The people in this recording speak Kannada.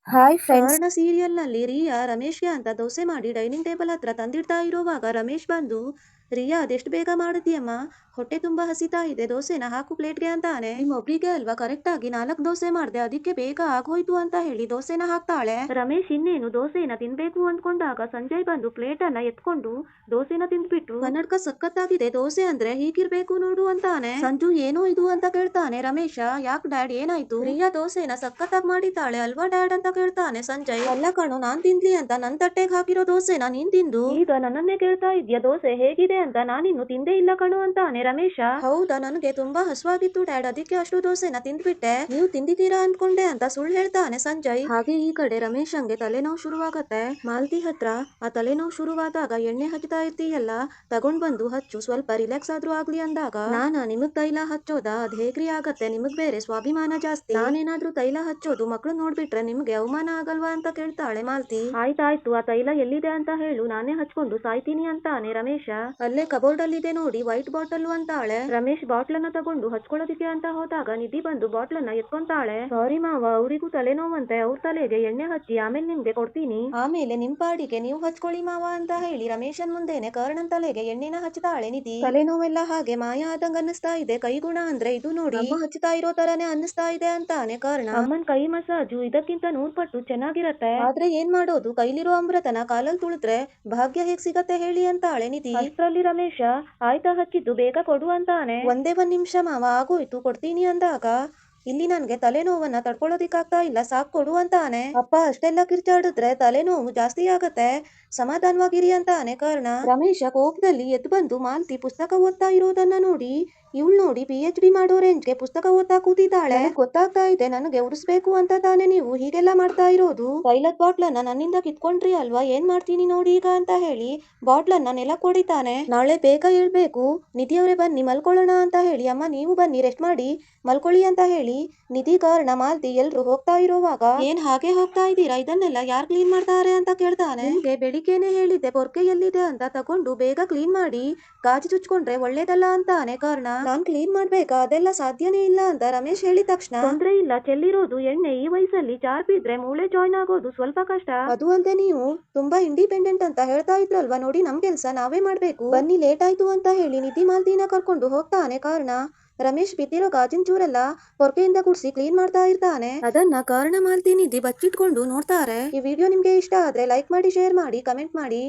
Hi friends. ಕರ್ಣ ಸೀರಿಯಲ್ನಲ್ಲಿ ರಿಯಾ ರಮೇಶ್ಗೆ ಅಂತ ದೋಸೆ ಮಾಡಿ ಡೈನಿಂಗ್ ಟೇಬಲ್ ಹತ್ರ ತಂದಿಡ್ತಾ ಇರುವಾಗ ರಮೇಶ್ ಬಂದು, ರಿಯಾ ಅದೆಷ್ಟು ಬೇಗ ಮಾಡಿದ್ಯಮ್ಮ, ಹೊಟ್ಟೆ ತುಂಬಾ ಹಸಿತಾ ಇದೆ, ದೋಸೆನ ಹಾಕು ಪ್ಲೇಟ್ಗೆ ಅಂತಾನೆ. ನಿಮ್ಮೊಬ್ರಿಗೆ ಅಲ್ವಾ ಕರೆಕ್ಟ್ ಆಗಿ 4 ದೋಸೆ ಮಾಡ್ದೆ, ಅದಕ್ಕೆ ಬೇಗ ಆಗೋಯ್ತು ಅಂತ ಹೇಳಿ ದೋಸೆನ ಹಾಕ್ತಾಳೆ. ರಮೇಶ್ ಇನ್ನೇನು ದೋಸೆನ ತಿನ್ಬೇಕು ಅಂದ್ಕೊಂಡಾಗ ಸಂಜಯ್ ಬಂದು ಪ್ಲೇಟ್ ಅನ್ನ ಎತ್ಕೊಂಡು ದೋಸೆನ ತಿಂದ್ಬಿಟ್ಟು, ಕನ್ನಡಕ ಸಖತ್ತಾಗಿದೆ, ದೋಸೆ ಅಂದ್ರೆ ಹೀಗಿರ್ಬೇಕು ನೋಡು ಅಂತಾನೆ. ಸಂಜು ಏನೋ ಇದು ಅಂತ ಕೇಳ್ತಾನೆ ರಮೇಶ. ಯಾಕ್ ಡ್ಯಾಡ್ ಏನಾಯ್ತು? ರಿಯಾ ದೋಸೆನ ಸಖತ್ತಾಗಿ ಮಾಡಿದ್ದಾಳೆ ಅಲ್ವಾ ಡ್ಯಾಡ್ ಅಂತ ಕೇಳ್ತಾನೆ ಸಂಜಯ್. ಅಲ್ಲ ಕಣೋ, ನಾನ್ ತಿನ್ಲಿ ಅಂತ ನನ್ ತಟ್ಟೆಗೆ ಹಾಕಿರೋ ದೋಸೆನ ನೀನ್ ತಿಂದು ಈಗ ನನ್ನನ್ನೇ ಕೇಳ್ತಾ ಇದ್ಯಾ ದೋಸೆ ಹೇಗಿದೆ ಅಂತ? ನಾನಿನ್ನು ತಿಂದೇ ಇಲ್ಲ ಕಣೋ ಅಂತಾನೆ ರಮೇಶ. ಹೌದಾ, ನನಗೆ ತುಂಬಾ ಹಸುವಾಗಿತ್ತು ಡ್ಯಾಡ್, ಅದಕ್ಕೆ ಅಷ್ಟು ದೋಸೆನ ತಿಂದ್ಬಿಟ್ಟೆ. ನೀವು ತಿಂದಿದ್ದೀರಾ ಅನ್ಕೊಂಡೆ ಅಂತ ಸುಳ್ಳು ಹೇಳ್ತಾನೆ ಸಂಜಯ್. ಹಾಗೆ ಈ ಕಡೆ ರಮೇಶಂಗೆ ತಲೆನೋವು ಶುರುವಾಗತ್ತೆ. ಮಾಲ್ತಿ ಹತ್ರ ಆ ತಲೆನೋವು ಶುರುವಾದಾಗ ಎಣ್ಣೆ ಹಚ್ತಾ ಇರ್ತೀಯಲ್ಲ, ತಗೊಂಡ್ ಬಂದು ಹಚ್ಚು, ಸ್ವಲ್ಪ ರಿಲ್ಯಾಕ್ಸ್ ಆದ್ರೂ ಆಗ್ಲಿ ಅಂದಾಗ, ನಾನಾ ನಿಮಗ್ ತೈಲ ಹಚ್ಚೋದ? ಅದ್ ಹೇಗ್ರಿ ಆಗತ್ತೆ? ನಿಮಗ್ ಬೇರೆ ಸ್ವಾಭಿಮಾನ ಜಾಸ್ತಿ, ನಾನೇನಾದ್ರೂ ತೈಲ ಹಚ್ಚೋದು ಮಕ್ಳು ನೋಡ್ಬಿಟ್ರೆ ನಿಮ್ಗೆ ಅವಮಾನ ಆಗಲ್ವಾ ಅಂತ ಕೇಳ್ತಾಳೆ ಮಾಲ್ತಿ. ಆಯ್ತಾಯ್ತು, ಆ ತೈಲ ಎಲ್ಲಿದೆ ಅಂತ ಹೇಳು, ನಾನೇ ಹಚ್ಕೊಂಡು ಸಾಯ್ತೀನಿ ಅಂತಾನೆ ರಮೇಶ. ಅಲ್ಲೇ ಕಬೋರ್ಡ್ ಅಲ್ಲಿದೆ ನೋಡಿ ವೈಟ್ ಬಾಟಲ್ ಅಂತಾಳೆ. ರಮೇಶ್ ಬಾಟ್ಲನ್ನ ತಗೊಂಡು ಹಚ್ಕೊಳ್ಳೋದಿಕ್ಕೆ ಅಂತ ಹೋದಾಗ ನಿಧಿ ಬಂದು ಬಾಟ್ಲನ್ನ ಎತ್ಕೊಂತಾಳೆ. ಸಾರಿ ಮಾವ, ಅವರಿಗೂ ತಲೆನೋವಂತೆ, ಅವ್ರ ತಲೆಗೆ ಎಣ್ಣೆ ಹಚ್ಚಿ ಆಮೇಲೆ ನಿಮ್ಗೆ ಕೊಡ್ತೀನಿ, ಆಮೇಲೆ ನಿಮ್ ಪಾಡಿಗೆ ನೀವು ಹಚ್ಕೊಳ್ಳಿ ಮಾವ ಅಂತ ಹೇಳಿ ರಮೇಶನ್ ಮುಂದೆನೆ ಕರ್ಣನ್ ತಲೆಗೆ ಎಣ್ಣೆನ ಹಚ್ತಾಳೆ ನಿಧಿ. ತಲೆನೋವೆಲ್ಲ ಹಾಗೆ ಮಾಯ ಆದಂಗ ಅನ್ನಿಸ್ತಾ ಇದೆ, ಕೈಗುಣ ಅಂದ್ರೆ ಇದು ನೋಡಿ ಅಮ್ಮ ಹಚ್ತಾ ಇರೋ ತರನೇ ಅನ್ನಿಸ್ತಾ ಇದೆ ಅಂತಾನೆ ಕರ್ಣ. ಅಮ್ಮನ್ ಕೈ ಮಸಾಜು ಇದಕ್ಕಿಂತ 100 ಪಟ್ಟು ಚೆನ್ನಾಗಿರತ್ತೆ, ಆದ್ರೆ ಏನ್ ಮಾಡೋದು, ಕೈಲಿರೋ ಅಮೃತನ ಕಾಲಲ್ಲಿ ತುಳಿದ್ರೆ ಭಾಗ್ಯ ಹೇಗ್ ಸಿಗತ್ತೆ ಹೇಳಿ ಅಂತಾಳೆ ನಿಧಿ. ಅಷ್ಟ್ರಲ್ಲಿ ರಮೇಶ, ಆಯ್ತಾ ಹಚ್ಚಿದ್ದು, ಬೇಗ ಕೊಡು ಅಂತಾನೆ. ಒಂದೇ 1 ನಿಮಿಷ ಮಾವ, ಆಗೋಯ್ತು ಕೊಡ್ತೀನಿ ಅಂದಾಗ, ಇಲ್ಲಿ ನನ್ಗೆ ತಲೆನೋವನ್ನ ತಡ್ಕೊಳ್ಳೋದಿಕ್ಕಾಗ್ತಾ ಇಲ್ಲ, ಸಾಕ್ ಕೊಡು ಅಂತಾನೆ. ಅಪ್ಪ ಅಷ್ಟೆಲ್ಲ ಕಿರ್ಚಾಡಿದ್ರೆ ತಲೆನೋವು ಜಾಸ್ತಿ ಆಗತ್ತೆ, ಸಮಾಧಾನವಾಗಿರಿ ಅಂತಾನೆ ಕರ್ಣ. ರಮೇಶ ಕೋಪದಲ್ಲಿ ಎದ್ದು ಬಂದು ಮಾಲ್ತಿ ಪುಸ್ತಕ ಓದ್ತಾ ಇರೋದನ್ನ ನೋಡಿ, ಇವಳು ನೋಡಿ PhD ಮಾಡೋ ರೇಂಜ್ಗೆ ಪುಸ್ತಕ ಓದ್ತಾ ಕೂತಿದ್ದಾಳೆ. ಗೊತ್ತಾಗ್ತಾ ಇದೆ ನನಗೆ ಉರಿಸ್ಬೇಕು ಅಂತ ತಾನೆ ನೀವು ಹೀಗೆಲ್ಲ ಮಾಡ್ತಾ ಇರೋದು. ತೈಲದ ಬಾಟ್ಲನ್ನ ನನ್ನಿಂದ ಕಿತ್ಕೊಂಡ್ರಿ ಅಲ್ವಾ, ಏನ್ ಮಾಡ್ತೀನಿ ನೋಡಿ ಈಗ ಅಂತ ಹೇಳಿ ಬಾಟ್ಲನ್ನ ನೆಲಕ್ಕೆ ಹೊಡಿತಾನೆ. ನಾಳೆ ಬೇಗ ಹೇಳ್ಬೇಕು, ನಿಧಿಯವರೇ ಬನ್ನಿ ಮಲ್ಕೊಳ್ಳೋಣ ಅಂತ ಹೇಳಿ, ಅಮ್ಮ ನೀವು ಬನ್ನಿ ರೆಸ್ಟ್ ಮಾಡಿ ಮಲ್ಕೊಳ್ಳಿ ಅಂತ ಹೇಳಿ ನಿಧಿ, ಕರ್ಣ, ಮಾಲ್ತಿ ಎಲ್ರು ಹೋಗ್ತಾ ಇರೋವಾಗ, ಏನ್ ಹಾಗೆ ಹೋಗ್ತಾ ಇದ್ದೀರಾ, ಇದನ್ನೆಲ್ಲ ಯಾರು ಕ್ಲೀನ್ ಮಾಡ್ತಾರೆ ಅಂತ ಕೇಳ್ತಾನೆ. ನಿಮ್ಗೆ ಬೆಳಿಗ್ಗೆನೆ ಹೇಳಿದ್ದೆ ಪೊರ್ಕೆ ಎಲ್ಲಿದೆ ಅಂತ, ತಗೊಂಡು ಬೇಗ ಕ್ಲೀನ್ ಮಾಡಿ, ಗಾಜು ಚುಚ್ಕೊಂಡ್ರೆ ಒಳ್ಳೇದಲ್ಲ ಅಂತಾನೆ ಕರ್ಣ. ನಾನ್ ಕ್ಲೀನ್ ಮಾಡ್ಬೇಕಾ, ಅದೆಲ್ಲ ಸಾಧ್ಯನೇ ಇಲ್ಲ ಅಂತ ರಮೇಶ್ ಹೇಳಿದ ತಕ್ಷಣ, ತೊಂದ್ರೆ ಇಲ್ಲ, ಚೆಲ್ಲಿರೋದು ಎಣ್ಣೆ, ಈ ವಯಸ್ಸಲ್ಲಿ ಚಾರ್ ಬಿದ್ರೆ ಮೂಳೆ ಜಾಯ್ನ್ ಆಗೋದು ಸ್ವಲ್ಪ ಕಷ್ಟ, ಅದು ಅಲ್ಲದೆ ನೀವು ತುಂಬಾ ಇಂಡಿಪೆಂಡೆಂಟ್ ಅಂತ ಹೇಳ್ತಾ ಇದ್ರಲ್ವಾ, ನೋಡಿ ನಮ್ ಕೆಲ್ಸ ನಾವೇ ಮಾಡ್ಬೇಕು, ಬನ್ನಿ ಲೇಟ್ ಆಯ್ತು ಅಂತ ಹೇಳಿ ನಿಧಿ ಮಾಲ್ತಿನ ಕರ್ಕೊಂಡು ಹೋಗ್ತಾನೆ ಕರ್ಣ. ರಮೇಶ್ ಬಿದ್ದಿರೋ ಗಾಜಿನ ಚೂರೆಲ್ಲ ಪೊರ್ಕೆಯಿಂದ ಗುಡ್ಸಿ ಕ್ಲೀನ್ ಮಾಡ್ತಾ ಇರ್ತಾನೆ. ಅದನ್ನ ಕರ್ಣ, ಮಾಲ್ತಿ, ನಿಧಿ ಬಚ್ಚಿಟ್ಕೊಂಡು ನೋಡ್ತಾರೆ. ಈ ವಿಡಿಯೋ ನಿಮ್ಗೆ ಇಷ್ಟ ಆದ್ರೆ ಲೈಕ್ ಮಾಡಿ, ಶೇರ್ ಮಾಡಿ, ಕಮೆಂಟ್ ಮಾಡಿ.